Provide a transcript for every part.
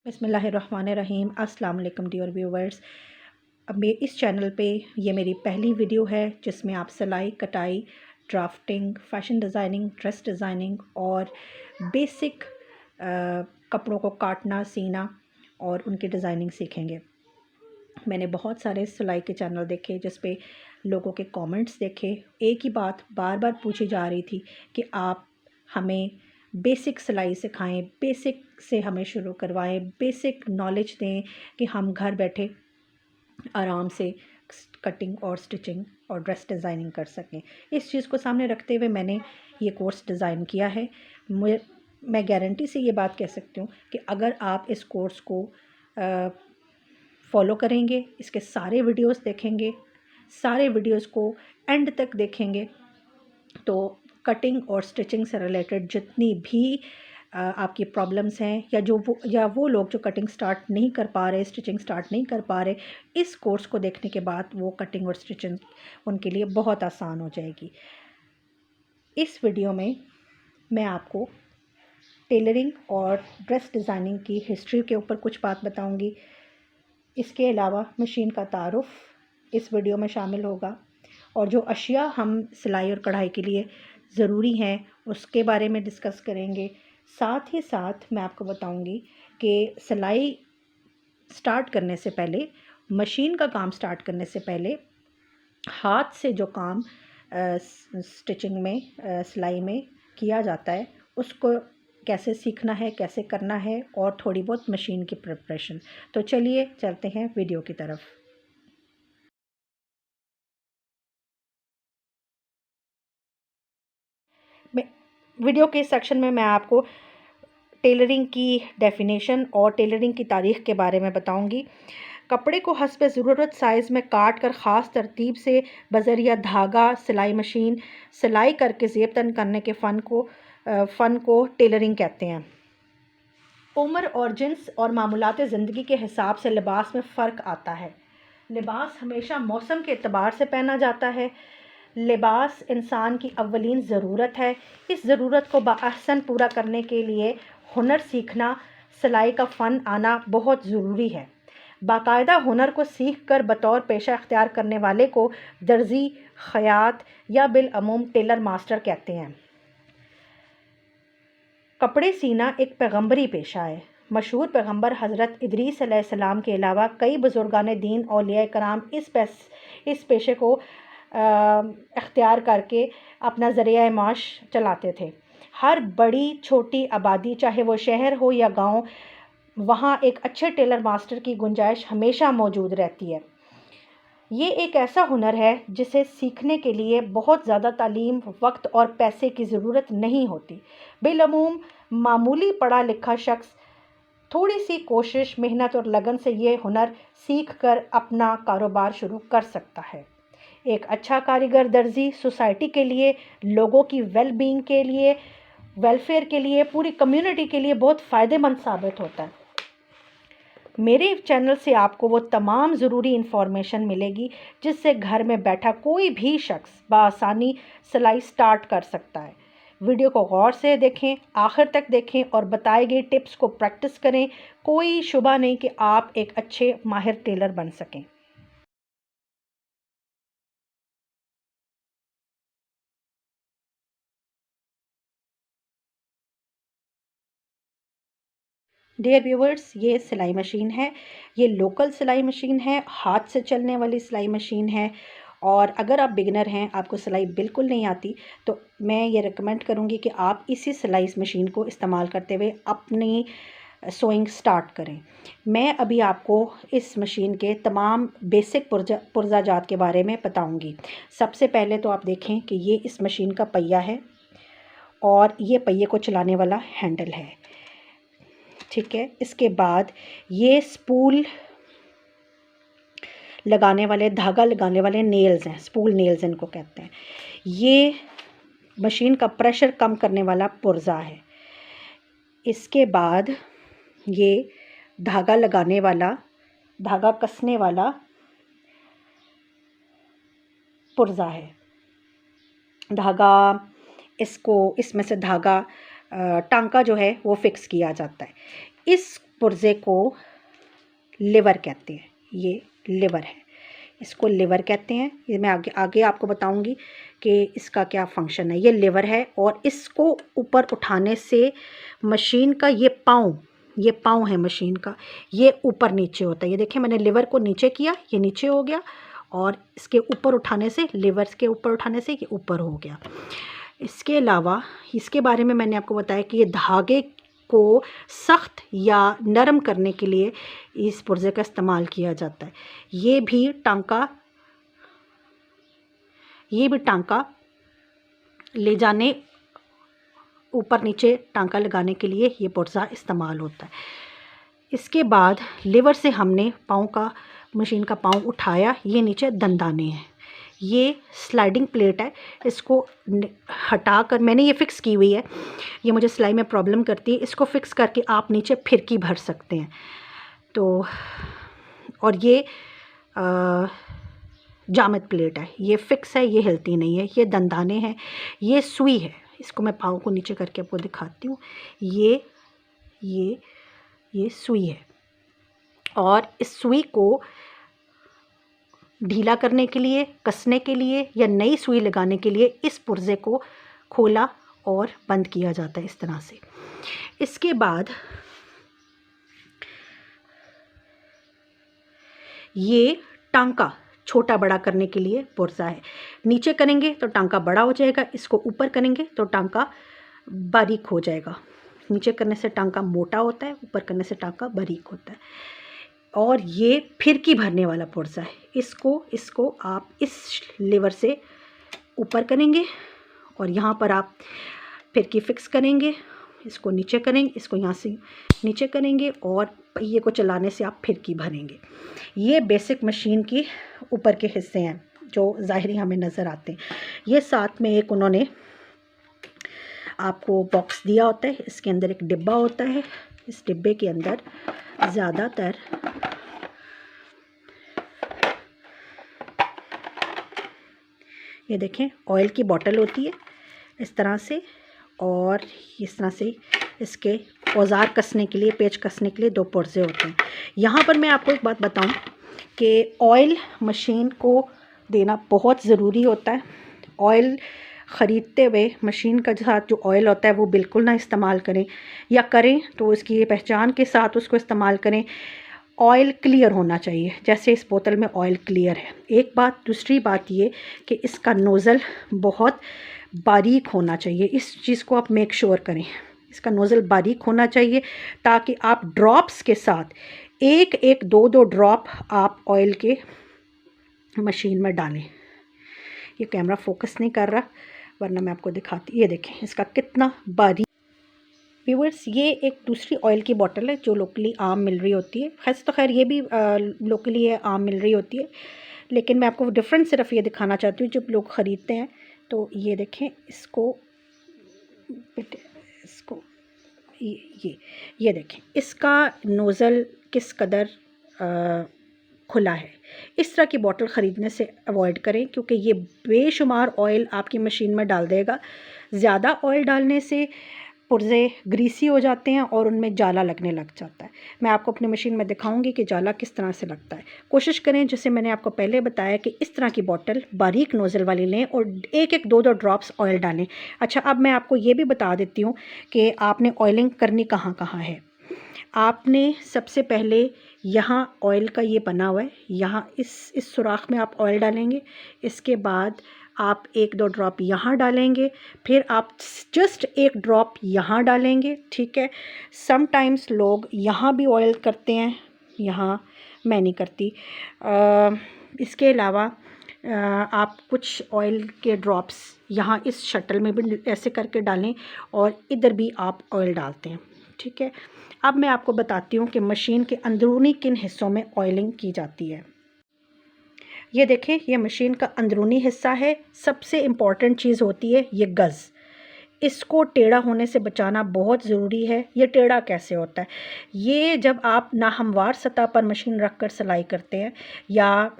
बिस्मिल्लाहिर्रहमानिर्रहीम। अस्सलाम वालेकुम डियर व्यूवर्स। अब मैं इस चैनल पे ये मेरी पहली वीडियो है जिसमें आप सिलाई, कटाई, drafting, fashion designing, dress designing और बेसिक कपड़ों को काटना, सीना और उनकी डिज़ाइनिंग सीखेंगे। मैंने बहुत सारे सिलाई के चैनल देखे जिस पे लोगों के कमेंट्स देखे। एक ही बात बार बार पूछी जा रही थी कि आप हमें बेसिक सिलाई सिखाएं, बेसिक से हमें शुरू करवाएं, बेसिक नॉलेज दें कि हम घर बैठे आराम से कटिंग और स्टिचिंग और ड्रेस डिज़ाइनिंग कर सकें। इस चीज़ को सामने रखते हुए मैंने ये कोर्स डिज़ाइन किया है। मैं गारंटी से ये बात कह सकती हूँ कि अगर आप इस कोर्स को फॉलो करेंगे, इसके सारे वीडियोस देखेंगे, सारे वीडियोस को एंड तक देखेंगे, तो कटिंग और स्टिचिंग से रिलेटेड जितनी भी आपकी प्रॉब्लम्स हैं या वो लोग जो कटिंग स्टार्ट नहीं कर पा रहे, स्टिचिंग स्टार्ट नहीं कर पा रहे, इस कोर्स को देखने के बाद वो कटिंग और स्टिचिंग उनके लिए बहुत आसान हो जाएगी। इस वीडियो में मैं आपको टेलरिंग और ड्रेस डिज़ाइनिंग की हिस्ट्री के ऊपर कुछ बात बताऊंगी। इसके अलावा मशीन का तारुफ़ इस वीडियो में शामिल होगा और जो अशिया हम सिलाई और कढ़ाई के लिए ज़रूरी हैं उसके बारे में डिस्कस करेंगे। साथ ही साथ मैं आपको बताऊंगी कि सिलाई स्टार्ट करने से पहले, मशीन का काम स्टार्ट करने से पहले हाथ से जो काम स्टिचिंग में, सिलाई में किया जाता है उसको कैसे सीखना है, कैसे करना है और थोड़ी बहुत मशीन की प्रिपरेशन। तो चलिए चलते हैं वीडियो की तरफ। वीडियो के सेक्शन में मैं आपको टेलरिंग की डेफिनेशन और टेलरिंग की तारीख़ के बारे में बताऊंगी। कपड़े को हस्ब ज़रूरत साइज़ में काट कर ख़ास तरतीब से बज़रिया धागा सिलाई मशीन सिलाई करके ज़ेब तन करने के फ़न को टेलरिंग कहते हैं। उम्र और जिन्स और मामूलात ज़िंदगी के हिसाब से लिबास में फ़र्क आता है। लिबास हमेशा मौसम के एतबार से पहना जाता है। लिबास इंसान की अव्वलीन ज़रूरत है। इस ज़रूरत को बाअहसन पूरा करने के लिए हुनर सीखना, सिलाई का फ़न आना बहुत ज़रूरी है। बाकायदा हुनर को सीख कर बतौर पेशा अख्तियार करने वाले को दर्जी, खयात या बिलअमूम टेलर मास्टर कहते हैं। कपड़े सीना एक पैगंबरी पेशा है। मशहूर पैगंबर हज़रत इदरीस अलैहिस्सलाम के अलावा कई बुज़ुर्गान दीन औलिया कराम इस पेशे को अख्तियार करके अपना ज़रिया माश चलाते थे। हर बड़ी छोटी आबादी, चाहे वो शहर हो या गांव, वहाँ एक अच्छे टेलर मास्टर की गुंजाइश हमेशा मौजूद रहती है। ये एक ऐसा हुनर है जिसे सीखने के लिए बहुत ज़्यादा तालीम, वक्त और पैसे की ज़रूरत नहीं होती। बिलअमूम मामूली पढ़ा लिखा शख्स थोड़ी सी कोशिश, मेहनत और लगन से ये हुनर सीख कर अपना कारोबार शुरू कर सकता है। एक अच्छा कारीगर दर्जी सोसाइटी के लिए, लोगों की वेलबींग के लिए, वेलफेयर के लिए, पूरी कम्युनिटी के लिए बहुत फ़ायदेमंद साबित होता है। मेरे चैनल से आपको वो तमाम ज़रूरी इन्फॉर्मेशन मिलेगी जिससे घर में बैठा कोई भी शख्स बआसानी सिलाई स्टार्ट कर सकता है। वीडियो को गौर से देखें, आखिर तक देखें और बताए गए टिप्स को प्रैक्टिस करें। कोई शुबा नहीं कि आप एक अच्छे माहिर टेलर बन सकें। डियर व्यूवर्स, ये सिलाई मशीन है। ये लोकल सिलाई मशीन है, हाथ से चलने वाली सिलाई मशीन है। और अगर आप बिगिनर हैं, आपको सिलाई बिल्कुल नहीं आती, तो मैं ये रिकमेंड करूँगी कि आप इसी सिलाई मशीन को इस्तेमाल करते हुए अपनी सोइंग स्टार्ट करें। मैं अभी आपको इस मशीन के तमाम बेसिक पुर्जाजात के बारे में बताऊँगी। सबसे पहले तो आप देखें कि ये इस मशीन का पहिया है और ये पहिए को चलाने वाला हैंडल है, ठीक है। इसके बाद ये स्पूल लगाने वाले, धागा लगाने वाले नेल्स हैं, स्पूल नेल्स इनको कहते हैं। ये मशीन का प्रेशर कम करने वाला पुर्जा है। इसके बाद ये धागा लगाने वाला, धागा कसने वाला पुर्जा है। धागा इसमें से धागा टांका जो है वो फिक्स किया जाता है। इस पुर्जे को लिवर कहते हैं। ये लिवर है, इसको लिवर कहते हैं। ये मैं आगे आगे आपको बताऊंगी कि इसका क्या फंक्शन है। ये लिवर है और इसको ऊपर उठाने से मशीन का ये पाँव है मशीन का, ये ऊपर नीचे होता है। ये देखिए मैंने लिवर को नीचे किया, ये नीचे हो गया, और इसके ऊपर उठाने से, लिवर के ऊपर उठाने से ये ऊपर हो गया। इसके अलावा इसके बारे में मैंने आपको बताया कि ये धागे को सख्त या नरम करने के लिए इस पुर्जे का इस्तेमाल किया जाता है। ये भी टांका ले जाने, ऊपर नीचे टांका लगाने के लिए ये पुर्जा इस्तेमाल होता है। इसके बाद लिवर से हमने मशीन का पाँव उठाया। ये नीचे दंदाने हैं, ये स्लाइडिंग प्लेट है, इसको हटा कर मैंने ये फ़िक्स की हुई है। ये मुझे सिलाई में प्रॉब्लम करती है, इसको फ़िक्स करके आप नीचे फिरकी भर सकते हैं। तो और ये जामद प्लेट है, ये फ़िक्स है, ये हिलती नहीं है। ये दंदाने हैं, ये सुई है, इसको मैं पाँव को नीचे करके आपको दिखाती हूँ। ये सुई है, और इस सुई को ढीला करने के लिए, कसने के लिए या नई सुई लगाने के लिए इस पुर्जे को खोला और बंद किया जाता है इस तरह से। इसके बाद ये टांका छोटा बड़ा करने के लिए पुर्जा है। नीचे करेंगे तो टांका बड़ा हो जाएगा, इसको ऊपर करेंगे तो टांका बारीक हो जाएगा। नीचे करने से टांका मोटा होता है, ऊपर करने से टांका बारीक होता है। और ये फिरकी भरने वाला पुर्जा है। इसको आप इस लीवर से ऊपर करेंगे और यहाँ पर आप फिरकी फिक्स करेंगे, इसको नीचे करेंगे, इसको यहाँ से नीचे करेंगे और पहिए को चलाने से आप फिरकी भरेंगे। ये बेसिक मशीन की ऊपर के हिस्से हैं जो ज़ाहिरी हमें नज़र आते हैं। ये साथ में एक उन्होंने आपको बॉक्स दिया होता है, इसके अंदर एक डिब्बा होता है। इस डिब्बे के अंदर ज़्यादातर ये देखें ऑयल की बोतल होती है इस तरह से, और इस तरह से इसके औजार कसने के लिए, पेच कसने के लिए दो पुर्जे होते हैं। यहाँ पर मैं आपको एक बात बताऊं कि ऑयल मशीन को देना बहुत ज़रूरी होता है। ऑयल ख़रीदते हुए मशीन का साथ जो ऑयल होता है वो बिल्कुल ना इस्तेमाल करें, या करें तो इसकी पहचान के साथ उसको इस्तेमाल करें। ऑयल क्लियर होना चाहिए, जैसे इस बोतल में ऑयल क्लियर है। एक बात, दूसरी बात ये कि इसका नोज़ल बहुत बारीक होना चाहिए। इस चीज़ को आप मेक श्योर करें, इसका नोज़ल बारीक होना चाहिए ताकि आप ड्रॉप्स के साथ एक एक दो दो ड्रॉप आप ऑयल के मशीन में डालें। ये कैमरा फोकस नहीं कर रहा, वरना मैं आपको दिखाती। ये देखें इसका कितना बारीक। व्यूअर्स, ये एक दूसरी ऑयल की बोतल है जो लोकली आम मिल रही होती है। खैर ये भी लोकली आम मिल रही होती है, लेकिन मैं आपको डिफरेंस सिर्फ ये दिखाना चाहती हूँ जब लोग ख़रीदते हैं। तो ये देखें, इसको ये देखें इसका नोज़ल किस कदर खुला है। इस तरह की बोतल ख़रीदने से अवॉइड करें, क्योंकि ये बेशुमार ऑयल आपकी मशीन में डाल देगा। ज़्यादा ऑयल डालने से पुर्जे ग्रीसी हो जाते हैं और उनमें जाला लगने लग जाता है। मैं आपको अपनी मशीन में दिखाऊंगी कि जाला किस तरह से लगता है। कोशिश करें, जैसे मैंने आपको पहले बताया, कि इस तरह की बोतल बारीक नोज़ल वाली लें और एक एक दो दो ड्रॉप्स ऑयल डालें। अच्छा, अब मैं आपको ये भी बता देती हूँ कि आपने ऑयलिंग करनी कहाँ कहाँ है। आपने सबसे पहले यहाँ ऑयल का ये बना हुआ है, यहाँ इस सुराख में आप ऑयल डालेंगे। इसके बाद आप एक दो ड्रॉप यहाँ डालेंगे, फिर आप जस्ट एक ड्रॉप यहाँ डालेंगे, ठीक है। समटाइम्स लोग यहाँ भी ऑयल करते हैं, यहाँ मैं नहीं करती। इसके अलावा आप कुछ ऑयल के ड्रॉप्स यहाँ इस शटल में भी ऐसे करके डालें और इधर भी आप ऑयल डालते हैं, ठीक है। अब मैं आपको बताती हूँ कि मशीन के अंदरूनी किन हिस्सों में ऑयलिंग की जाती है। ये देखें, ये मशीन का अंदरूनी हिस्सा है। सबसे इम्पॉर्टेंट चीज़ होती है ये गज़। इसको टेढ़ा होने से बचाना बहुत ज़रूरी है। ये टेढ़ा कैसे होता है? ये जब आप नाहमवार सतह पर मशीन रख कर सिलाई करते हैं या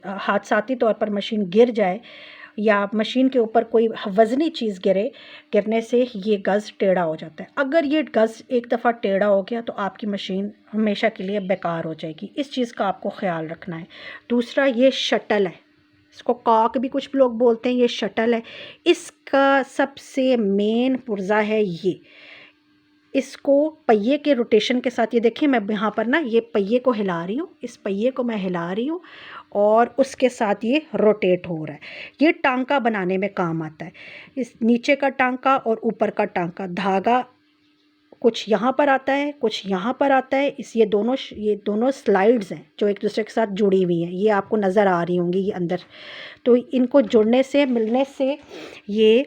हादसाती तौर पर मशीन गिर जाए या मशीन के ऊपर कोई वज़नी चीज़ गिरने से ये गज़ टेढ़ा हो जाता है। अगर ये गज़ एक दफ़ा टेढ़ा हो गया तो आपकी मशीन हमेशा के लिए बेकार हो जाएगी। इस चीज़ का आपको ख़्याल रखना है। दूसरा, ये शटल है, इसको कॉक भी कुछ लोग बोलते हैं, ये शटल है। इसका सबसे मेन पुर्ज़ा है ये। इसको पहिए के रोटेशन के साथ, ये देखिए मैं यहाँ पर ना ये पहिए को हिला रही हूँ, इस पहिए को मैं हिला रही हूँ और उसके साथ ये रोटेट हो रहा है। ये टांका बनाने में काम आता है। इस नीचे का टांका और ऊपर का टांका, धागा कुछ यहाँ पर आता है, कुछ यहाँ पर आता है। ये दोनों स्लाइड्स हैं जो एक दूसरे के साथ जुड़ी हुई हैं, ये आपको नज़र आ रही होंगी ये अंदर। तो इनको जुड़ने से, मिलने से ये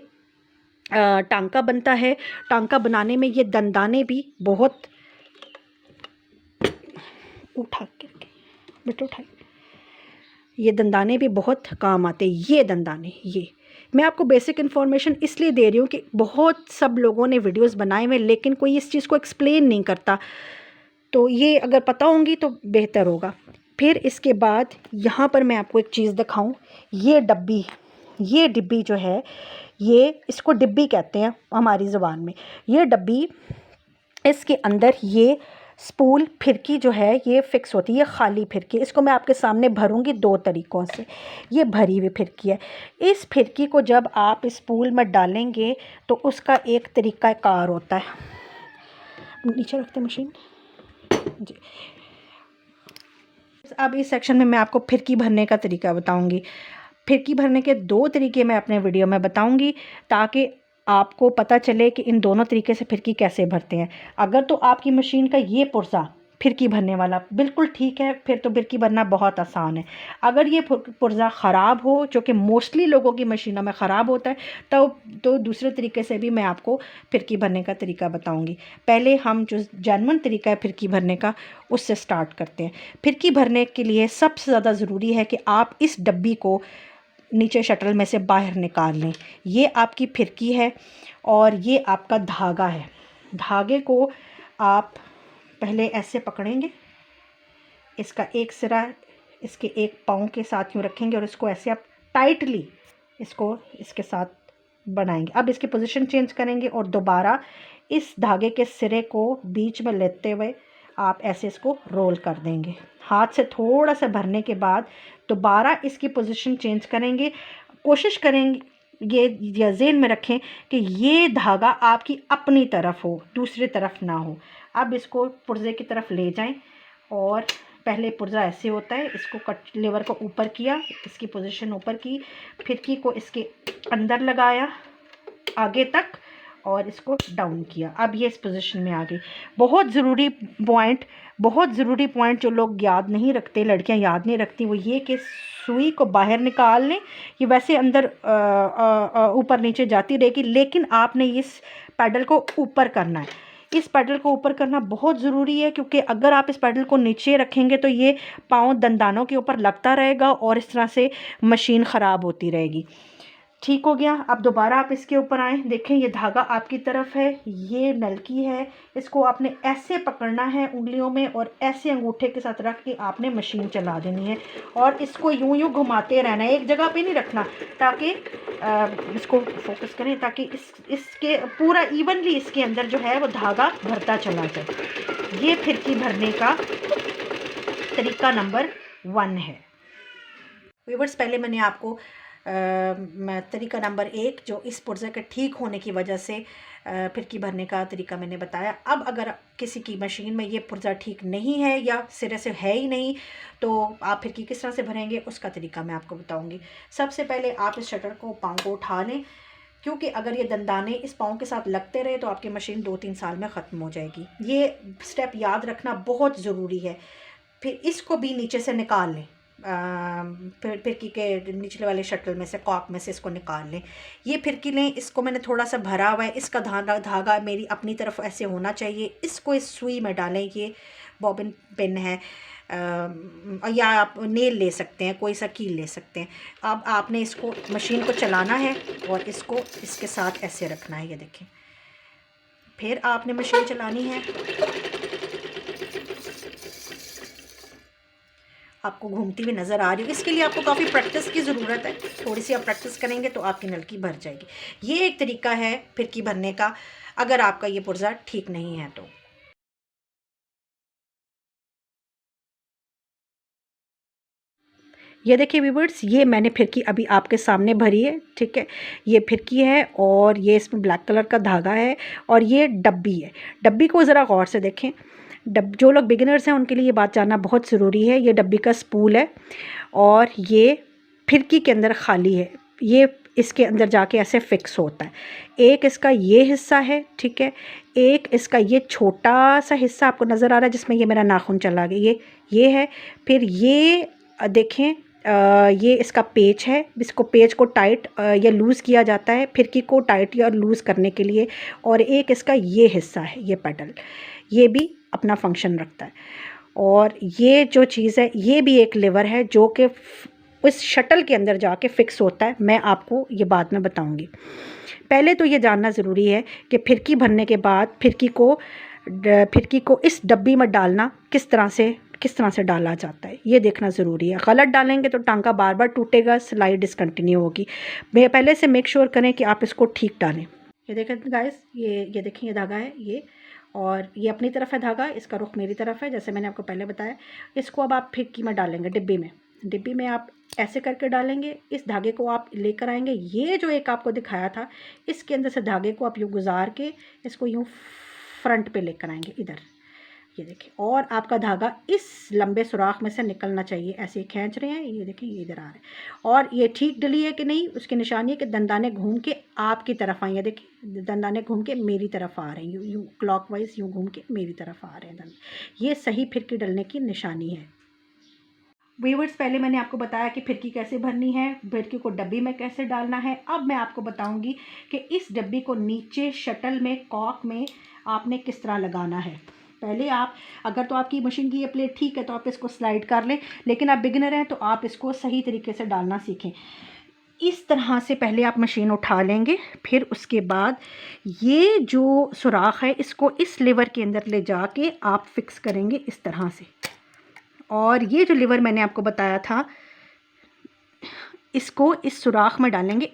टांका बनता है। टांका बनाने में ये दंदाने भी बहुत ये दंदाने भी बहुत काम आते हैं। ये दंदाने, ये मैं आपको बेसिक इन्फॉर्मेशन इसलिए दे रही हूँ कि बहुत सब लोगों ने वीडियोस बनाए हुए लेकिन कोई इस चीज़ को एक्सप्लेन नहीं करता, तो ये अगर पता होंगी तो बेहतर होगा। फिर इसके बाद यहाँ पर मैं आपको एक चीज़ दिखाऊँ, ये डिब्बी जो है, ये इसको डिब्बी कहते हैं हमारी ज़ुबान में। ये डिब्बी, इसके अंदर ये स्पूल फिरकी जो है ये फ़िक्स होती है, खाली फिरकी। इसको मैं आपके सामने भरूंगी 2 तरीक़ों से। ये भरी हुई फिरकी है। इस फिरकी को जब आप इस स्पूल में डालेंगे तो उसका एक तरीक़ा कार होता है। नीचे रखते मशीन जी। अब इस सेक्शन में मैं आपको फिरकी भरने का तरीका बताऊंगी। फिरकी भरने के 2 तरीके मैं अपने वीडियो में बताऊंगी ताकि आपको पता चले कि इन दोनों तरीके से फिरकी कैसे भरते हैं। अगर तो आपकी मशीन का ये पुर्ज़ा फिरकी भरने वाला बिल्कुल ठीक है, फिर तो फिरकी भरना बहुत आसान है। अगर ये पुर्ज़ा ख़राब हो, जो कि मोस्टली लोगों की मशीनों में ख़राब होता है, तो दूसरे तरीके से भी मैं आपको फिरकी भरने का तरीका बताऊंगी। पहले हम जो जेन्युइन तरीका है फिरकी भरने का, उससे स्टार्ट करते हैं। फिरकी भरने के लिए सबसे ज़्यादा ज़रूरी है कि आप इस डब्बी को नीचे शटल में से बाहर निकाल लें। ये आपकी फिरकी है और ये आपका धागा है। धागे को आप पहले ऐसे पकड़ेंगे, इसका एक सिरा इसके एक पाँव के साथ यूँ रखेंगे और इसको ऐसे आप टाइटली इसको इसके साथ बनाएंगे। अब इसकी पोजीशन चेंज करेंगे और दोबारा इस धागे के सिरे को बीच में लेते हुए आप ऐसे इसको रोल कर देंगे। हाथ से थोड़ा सा भरने के बाद दोबारा इसकी पोजीशन चेंज करेंगे। कोशिश करेंगे, ये ज़हन में रखें कि ये धागा आपकी अपनी तरफ हो, दूसरी तरफ ना हो। अब इसको पुर्ज़े की तरफ ले जाएं और पहले पुर्ज़ा ऐसे होता है, इसको कट लीवर को ऊपर किया, इसकी पोजीशन ऊपर की, फिरकी को इसके अंदर लगाया आगे तक और इसको डाउन किया। अब ये इस पोजीशन में आ गई। बहुत ज़रूरी पॉइंट जो लोग याद नहीं रखते, लड़कियां याद नहीं रखती, वो ये कि सुई को बाहर निकाल लें। ये वैसे अंदर ऊपर नीचे जाती रहेगी, लेकिन आपने इस पैडल को ऊपर करना है। इस पैडल को ऊपर करना बहुत ज़रूरी है, क्योंकि अगर आप इस पैडल को नीचे रखेंगे तो ये पाँव दंदानों के ऊपर लगता रहेगा और इस तरह से मशीन ख़राब होती रहेगी। ठीक हो गया। अब दोबारा आप इसके ऊपर आएँ, देखें ये धागा आपकी तरफ है, ये नलकी है, इसको आपने ऐसे पकड़ना है उंगलियों में और ऐसे अंगूठे के साथ रख के आपने मशीन चला देनी है और इसको यूं यूं घुमाते रहना है, एक जगह पे नहीं रखना, ताकि इसको फोकस करें ताकि इसके पूरा इवनली इसके अंदर जो है वो धागा भरता चला जाए। ये फिरकी भरने का तरीका नंबर 1 है। व्यूअर्स, पहले मैंने आपको तरीका नंबर 1 जो इस पुर्ज़े के ठीक होने की वजह से फिरकी भरने का तरीका मैंने बताया। अब अगर किसी की मशीन में ये पुर्ज़ा ठीक नहीं है या सिरे से है ही नहीं, तो आप फिरकी किस तरह से भरेंगे उसका तरीका मैं आपको बताऊंगी। सबसे पहले आप इस शटर को, पाँव को उठा लें, क्योंकि अगर ये दंदाने इस पाँव के साथ लगते रहे तो आपकी मशीन 2-3 साल में ख़त्म हो जाएगी। ये स्टेप याद रखना बहुत ज़रूरी है। फिर इसको भी नीचे से निकाल लें, फिरकी के निचले वाले शटल में से, कॉक में से इसको निकाल लें। ये फिरकी लें, इसको मैंने थोड़ा सा भरा हुआ है, इसका धागा मेरी अपनी तरफ ऐसे होना चाहिए। इसको इस सुई में डालें, ये बॉबिन पिन है या आप नेल ले सकते हैं, कोई सा कील ले सकते हैं। अब आपने इसको मशीन को चलाना है और इसको इसके साथ ऐसे रखना है, ये देखें। फिर आपने मशीन चलानी है। आपको घूमती हुई नज़र आ रही हो। इसके लिए आपको काफ़ी प्रैक्टिस की ज़रूरत है, थोड़ी सी आप प्रैक्टिस करेंगे तो आपकी नलकी भर जाएगी। ये एक तरीका है फिरकी भरने का, अगर आपका ये पुर्जा ठीक नहीं है तो। ये देखिए व्यूअर्स, ये मैंने फिरकी अभी आपके सामने भरी है, ठीक है। ये फिरकी है और ये इसमें ब्लैक कलर का धागा है और ये डब्बी है। डब्बी को ज़रा गौर से देखें। जो लोग बिगिनर्स हैं उनके लिए ये बात जानना बहुत ज़रूरी है। ये डब्बी का स्पूल है और ये फिरकी के अंदर खाली है। ये इसके अंदर जाके ऐसे फिक्स होता है। एक इसका ये हिस्सा है, ठीक है। एक इसका ये छोटा सा हिस्सा आपको नज़र आ रहा है जिसमें ये मेरा नाखून चला गया, ये है। फिर ये देखें, ये इसका पेच है। इसको पेच को टाइट या लूज़ किया जाता है फिरकी को टाइट या लूज़ करने के लिए। और एक इसका ये हिस्सा है, ये पेडल, ये भी अपना फंक्शन रखता है। और ये जो चीज़ है ये भी एक लीवर है जो कि उस शटल के अंदर जाके फिक्स होता है। मैं आपको ये बाद में बताऊंगी। पहले तो ये जानना ज़रूरी है कि फिरकी भरने के बाद फिरकी को इस डब्बी में डालना किस तरह से डाला जाता है, ये देखना ज़रूरी है। गलत डालेंगे तो टांका बार बार टूटेगा, सिलाई डिसकंटिन्यू होगी। पहले से मेक श्योर करें कि आप इसको ठीक डालें। ये देखें गाइस, ये देखें, ये धागा है ये, और ये अपनी तरफ है धागा, इसका रुख मेरी तरफ है जैसे मैंने आपको पहले बताया। इसको अब आप फिरकी में डालेंगे, डिब्बी में आप ऐसे करके डालेंगे। इस धागे को आप लेकर आएंगे, ये जो एक आपको दिखाया था इसके अंदर से धागे को आप यूँ गुजार के इसको यूँ फ्रंट पे लेकर आएंगे इधर, ये देखिए। और आपका धागा इस लंबे सुराख में से निकलना चाहिए। ऐसे ही खींच रहे हैं, ये देखिए, ये इधर आ रहा है। और ये ठीक डली है कि नहीं, उसकी निशानी है कि दंदाने घूम के आपकी तरफ आए हैं। देखिए दंदाने घूम के मेरी तरफ आ रहे हैं, यूँ क्लॉकवाइज यूँ घूम के मेरी तरफ आ रहे हैं। ये सही फिरकी डलने की निशानी है। व्यूअर्स, पहले मैंने आपको बताया कि फिरकी कैसे भरनी है, फिरकी को डब्बी में कैसे डालना है। अब मैं आपको बताऊंगी कि इस डब्बी को नीचे शटल में, कॉक में आपने किस तरह लगाना है। पहले आप, अगर तो आपकी मशीन की ये प्लेट ठीक है तो आप इसको स्लाइड कर लें, लेकिन आप बिगिनर हैं तो आप इसको सही तरीके से डालना सीखें। इस तरह से पहले आप मशीन उठा लेंगे, फिर उसके बाद ये जो सुराख है इसको इस लीवर के अंदर ले जाके आप फिक्स करेंगे इस तरह से। और ये जो लीवर मैंने आपको बताया था इसको इस सुराख में डालेंगे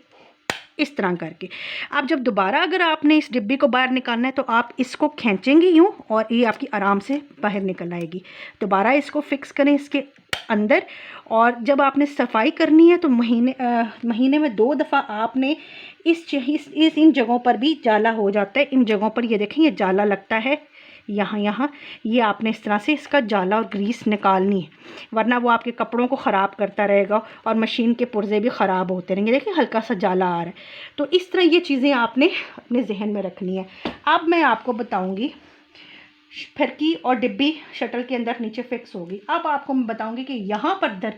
इस तरह करके। आप जब दोबारा अगर आपने इस डिब्बी को बाहर निकालना है तो आप इसको खींचेंगे यूँ और ये आपकी आराम से बाहर निकल आएगी। दोबारा इसको फिक्स करें इसके अंदर। और जब आपने सफाई करनी है तो महीने में 2 दफ़ा आपने इन जगहों पर भी जाला हो जाता है। इन जगहों पर ये देखें, ये जाला लगता है यहाँ ये आपने इस तरह से इसका जाला और ग्रीस निकालनी है, वरना वो आपके कपड़ों को ख़राब करता रहेगा और मशीन के पुर्जे भी ख़राब होते रहेंगे। देखिए हल्का सा जाला आ रहा है। तो इस तरह ये चीज़ें आपने अपने जहन में रखनी है। अब मैं आपको बताऊंगी, फिरकी और डिब्बी शटल के अंदर नीचे फिक्स होगी। अब आपको मैं बताऊंगी कि यहाँ पर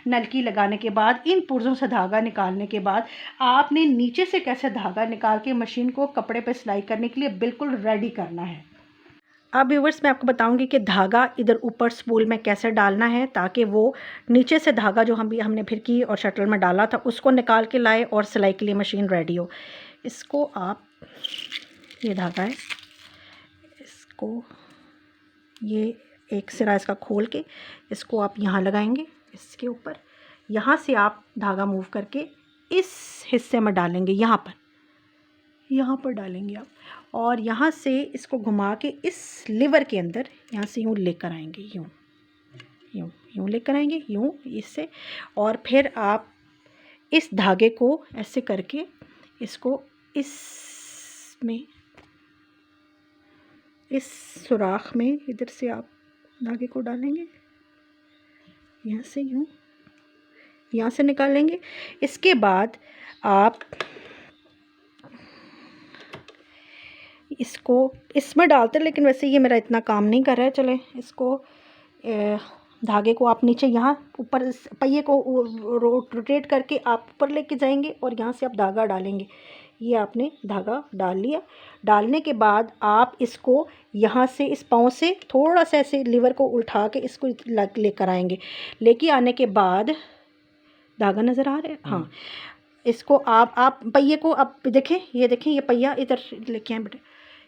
नलकी लगाने के बाद, इन पुर्जों से धागा निकालने के बाद आपने नीचे से कैसे धागा निकाल के मशीन को कपड़े पर सिलाई करने के लिए बिल्कुल रेडी करना है। अब व्यूअर्स, मैं आपको बताऊंगी कि धागा इधर ऊपर स्पूल में कैसे डालना है ताकि वो नीचे से धागा जो हमने फिरकी और शटल में डाला था उसको निकाल के लाए और सिलाई के लिए मशीन रेडी हो। इसको आप, ये धागा है, इसको ये एक सिरा इसका खोल के इसको आप यहाँ लगाएंगे इसके ऊपर। यहाँ से आप धागा मूव करके इस हिस्से में डालेंगे, यहाँ पर डालेंगे आप। और यहाँ से इसको घुमा के इस लीवर के अंदर यहाँ से यूँ लेकर आएंगे, यूँ लेकर आएंगे, यूँ इससे। और फिर आप इस धागे को ऐसे करके इसको इसमें, इस सुराख में इधर से आप धागे को डालेंगे, यहाँ से यूँ, यहाँ से निकालेंगे। इसके बाद आप इसको इसमें डालते हैं, लेकिन वैसे ये मेरा इतना काम नहीं कर रहा है। चलें, इसको धागे को आप नीचे यहाँ ऊपर पहिए को रोटेट करके आप ऊपर लेके जाएंगे और यहाँ से आप धागा डालेंगे। ये आपने धागा डाल लिया। डालने के बाद आप इसको यहाँ से इस पाँव से थोड़ा सा ऐसे लीवर को उठा के इसको लेकर आएंगे। लेके आने के बाद धागा नज़र आ रहा है, हाँ, इसको आप पहिए को आप देखें, ये देखें, ये पहिया इधर लेके आए बेटे।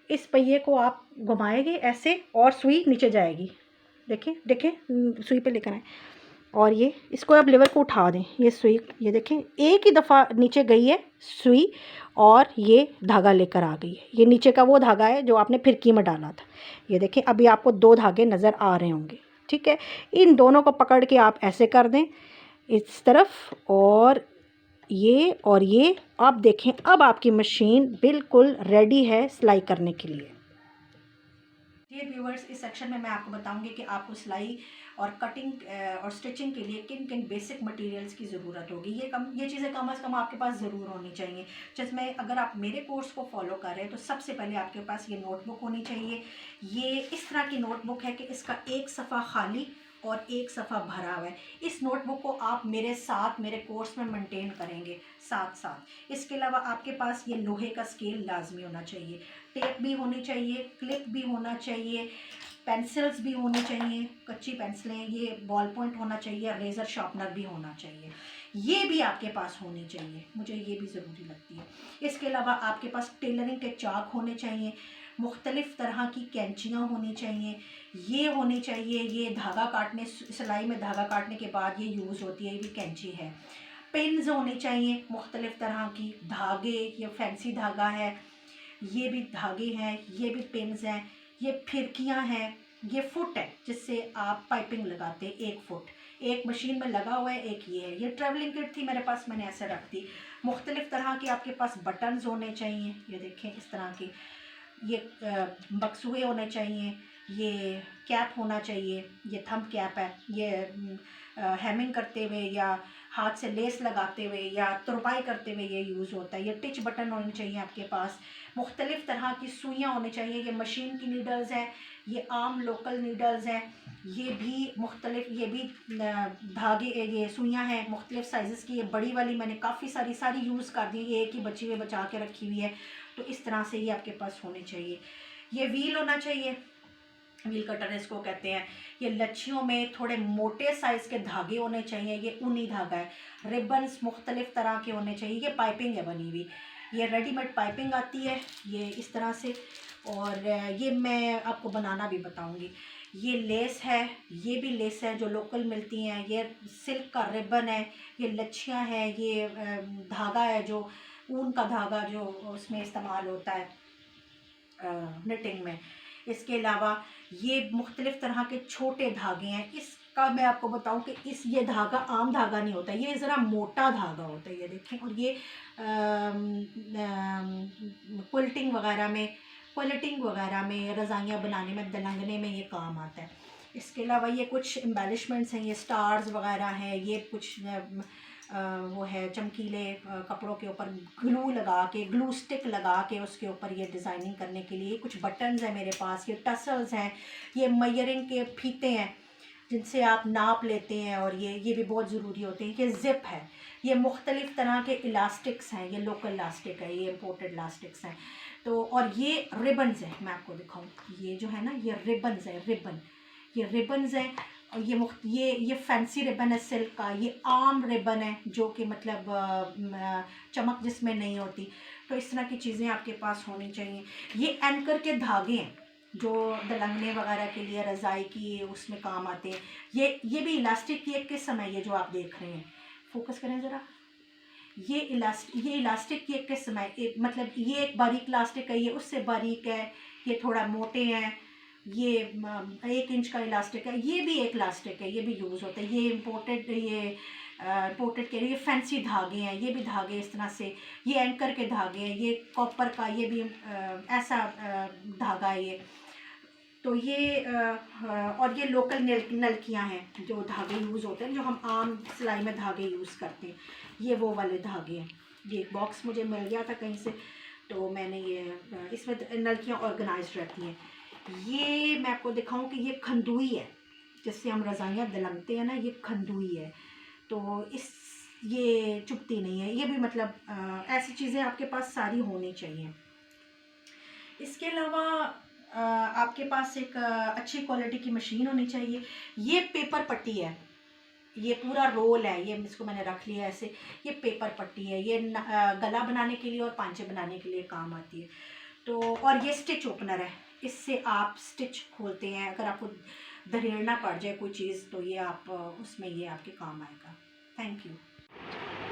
इस पहिए को आप घुमाएंगे ऐसे और सुई नीचे जाएगी, देखें सुई पे लेकर आए और ये इसको अब लीवर को उठा दें। ये सुई, ये देखें एक ही दफ़ा नीचे गई है सुई और ये धागा लेकर आ गई है। ये नीचे का वो धागा है जो आपने फिरकी में डाला था। ये देखें अभी आपको 2 धागे नज़र आ रहे होंगे, ठीक है। इन दोनों को पकड़ के आप ऐसे कर दें इस तरफ, और ये आप देखें अब आपकी मशीन बिल्कुल रेडी है सिलाई करने के लिए। ये व्यूवर्स, इस सेक्शन में मैं आपको बताऊंगी कि आपको सिलाई और कटिंग और स्टिचिंग के लिए किन किन बेसिक मटेरियल्स की ज़रूरत होगी। ये चीज़ें कम से कम आपके पास ज़रूर होनी चाहिए। जिसमें अगर आप मेरे कोर्स को फॉलो कर रहे हैं तो सबसे पहले आपके पास ये नोटबुक होनी चाहिए। ये इस तरह की नोटबुक है कि इसका एक सफ़ा खाली और एक सफ़ा भरा हुआ है। इस नोटबुक को आप मेरे साथ मेरे कोर्स में मेंटेन करेंगे साथ साथ। इसके अलावा आपके पास ये लोहे का स्केल लाजमी होना चाहिए, टेप भी होनी चाहिए, क्लिप भी होना चाहिए, पेंसिल्स भी होनी चाहिए, कच्ची पेंसिलें, ये बॉल पॉइंट होना चाहिए, रेज़र शार्पनर भी होना चाहिए। ये भी आपके पास होनी चाहिए, मुझे ये भी ज़रूरी लगती है। इसके अलावा आपके पास टेलरिंग के चाक होने चाहिए, मुख्तलिफ़ तरह की कैंचियाँ होनी चाहिए, ये होनी चाहिए। ये धागा काटने, सिलाई में धागा काटने के बाद ये यूज़ होती है, ये भी कैंची है। पिन्स होनी चाहिए मुख्तलिफ़ तरह की, धागे, ये फैंसी धागा है, ये भी धागे हैं, ये भी पिन्स हैं, ये फिरकियाँ हैं, ये फुट है जिससे आप पाइपिंग लगाते हैं। 1 फुट एक मशीन में लगा हुआ है, एक ये है। ये ट्रैवलिंग किट थी मेरे पास, मैंने ऐसे रख दी। मुख्तलिफ़ तरह के आपके पास बटन्स होने चाहिए, ये देखें इस तरह की। ये बक्सुए होने चाहिए, ये कैप होना चाहिए, ये थंब कैप है, ये हेमिंग करते हुए या हाथ से लेस लगाते हुए या तुरपाई करते हुए ये यूज़ होता है। ये टिच बटन होने चाहिए आपके पास। मुख्तलिफ़ तरह की सुइयाँ होनी चाहिए, ये मशीन की नीडल्स हैं, ये आम लोकल नीडल्स हैं, ये भी मुख्तलिफ़, ये भी धागे, ये सुइयाँ हैं मुख्तलिफ़ साइज़ की। ये बड़ी वाली मैंने काफ़ी सारी यूज़ कर दी, ये एक ही बची हुई बचा के रखी हुई है। तो इस तरह से ये आपके पास होने चाहिए। ये व्हील होना चाहिए, व्हील कटर इसको कहते हैं। ये लच्छियों में थोड़े मोटे साइज़ के धागे होने चाहिए, ये ऊनी धागा है। रिबन्स मुख्तलिफ़ तरह के होने चाहिए। ये पाइपिंग है बनी हुई, ये रेडीमेड पाइपिंग आती है ये इस तरह से, और ये मैं आपको बनाना भी बताऊंगी। ये लेस है, ये भी लेस है जो लोकल मिलती हैं। ये सिल्क का रिबन है, ये लच्छियाँ हैं, ये धागा है जो ऊन का धागा जो उसमें इस्तेमाल होता है निटिंग में। इसके अलावा ये मुख्तलिफ़ तरह के छोटे धागे हैं। इसका मैं आपको बताऊं कि ये धागा आम धागा नहीं होता, ये ज़रा मोटा धागा होता है, ये देखें। और ये क्विल्टिंग वगैरह में, रज़ाइयाँ बनाने में, दलंगने में ये काम आता है। इसके अलावा ये कुछ एम्बेलिशमेंट्स हैं, ये स्टार्स वगैरह हैं, ये कुछ वो है चमकीले कपड़ों के ऊपर ग्लू लगा के, ग्लू स्टिक लगा के उसके ऊपर ये डिज़ाइनिंग करने के लिए। कुछ बटन्स हैं मेरे पास, ये टसल्स हैं, ये मयरिंग के फीते हैं जिनसे आप नाप लेते हैं, और ये भी बहुत ज़रूरी होते हैं। ये ज़िप है, ये मुख्तलिफ़ तरह के इलास्टिक्स हैं, ये लोकल इलास्टिक है, ये इम्पोर्टेड इलास्टिक्स हैं। तो और ये रिबन्स हैं, मैं आपको दिखाऊँ, ये जो है ना ये रिबन्स है, ये रिबन्स हैं। और ये फैंसी रिबन है सिल्क का, ये आम रिबन है जो कि मतलब चमक जिसमें नहीं होती। तो इस तरह की चीज़ें आपके पास होनी चाहिए। ये एंकर के धागे हैं जो दलंगने वगैरह के लिए, रज़ाई की उसमें काम आते हैं। ये भी इलास्टिक की एक किस्म है, ये जो आप देख रहे हैं, फोकस करें ज़रा। ये इलास्टिक की एक किस्म है, मतलब ये एक बारीक इलास्टिक है, ये उससे बारीक है, ये थोड़ा मोटे हैं। ये 1 इंच का इलास्टिक है, ये भी एक इलास्टिक है, ये भी यूज़ होता है। ये इम्पोर्टेड के लिए फैंसी धागे हैं, ये भी धागे इस तरह से। ये एंकर के धागे हैं, ये कॉपर का, ये भी ऐसा धागा है ये। तो ये और ये लोकल नलकियाँ हैं जो धागे यूज़ होते हैं, जो हम आम सिलाई में धागे यूज़ करते हैं, ये वो वाले धागे हैं। ये एक बॉक्स मुझे मिल गया था कहीं से, तो मैंने ये इसमें नलकियाँ ऑर्गेनाइज्ड रहती हैं। ये मैं आपको दिखाऊं कि ये खंदुई है, जिससे हम रज़ाइयाँ दिलंगते हैं ना, ये खंदुई है। तो ये चुभती नहीं है, ये भी मतलब ऐसी चीज़ें आपके पास सारी होनी चाहिए। इसके अलावा आपके पास एक अच्छी क्वालिटी की मशीन होनी चाहिए। ये पेपर पट्टी है, ये पूरा रोल है, ये इसको मैंने रख लिया ऐसे। ये पेपर पट्टी है, ये गला बनाने के लिए और पांचे बनाने के लिए काम आती है। तो और ये स्टिच ओपनर है, इससे आप स्टिच खोलते हैं। अगर आपको धरेड़ना पड़ जाए कोई चीज़ तो ये आप उसमें ये आपके काम आएगा। Thank you.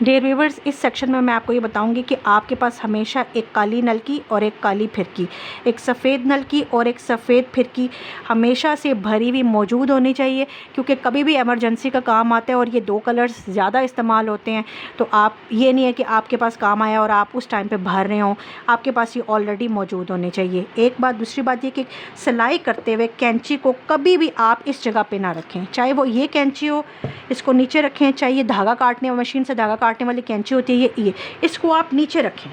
डियर व्यूवर्स, इस सेक्शन में मैं आपको ये बताऊंगी कि आपके पास हमेशा एक काली नलकी और एक काली फिरकी, एक सफ़ेद नलकी और एक सफ़ेद फिरकी हमेशा से भरी हुई मौजूद होनी चाहिए, क्योंकि कभी भी इमरजेंसी का काम आता है और ये दो कलर्स ज़्यादा इस्तेमाल होते हैं। तो आप ये नहीं है कि आपके पास काम आया और आप उस टाइम पर भर रहे हों, आपके पास ये ऑलरेडी मौजूद होने चाहिए। एक बात। दूसरी बात ये कि सिलाई करते हुए कैंची को कभी भी आप इस जगह पर ना रखें, चाहे वो ये कैंची हो इसको नीचे रखें, चाहे ये धागा काटने मशीन से धागा काटने वाली कैंची होती है ये इसको आप नीचे रखें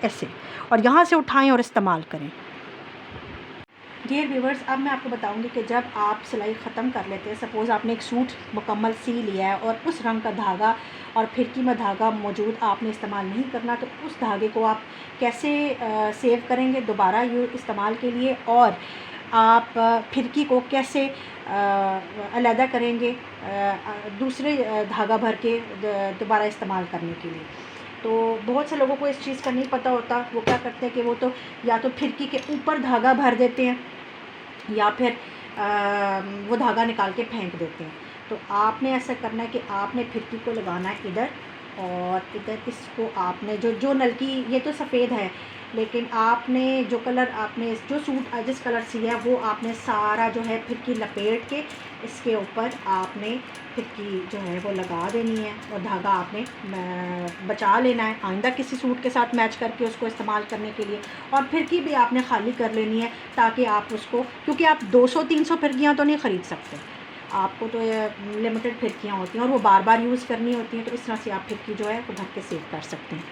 ऐसे, और यहाँ से उठाएं और इस्तेमाल करें। डियर व्यूवर्स, अब मैं आपको बताऊंगी कि जब आप सिलाई ख़त्म कर लेते हैं, सपोज़ आपने एक सूट मुकम्मल सी लिया है और उस रंग का धागा और फिरकी में धागा मौजूद आपने इस्तेमाल नहीं करना, तो उस धागे को आप कैसे सेव करेंगे दोबारा इस्तेमाल के लिए, और आप फिरकी को कैसे अलहदा करेंगे दूसरे धागा भर के दोबारा इस्तेमाल करने के लिए। तो बहुत से लोगों को इस चीज़ का नहीं पता होता। वो क्या करते हैं कि वो तो या तो फिरकी के ऊपर धागा भर देते हैं या फिर वो धागा निकाल के फेंक देते हैं। तो आपने ऐसा करना है कि आपने फिरकी को लगाना है इधर, और इधर इसको आपने जो नलकी, ये तो सफ़ेद है, लेकिन आपने जो कलर आपने जो सूट जिस कलर सिया वो आपने सारा जो है फिरकी लपेट के इसके ऊपर आपने फिरकी जो है वो लगा देनी है, और धागा आपने बचा लेना है आइंदा किसी सूट के साथ मैच करके उसको इस्तेमाल करने के लिए। और फिरकी भी आपने खाली कर लेनी है ताकि आप उसको, क्योंकि आप 200-300 फिरकियाँ तो नहीं ख़रीद सकते, आपको तो लिमिटेड फिरकियाँ होती हैं और वो बार बार यूज़ करनी होती हैं, तो इस तरह से आप फिरकी जो है वो भर के सेव कर सकते हैं।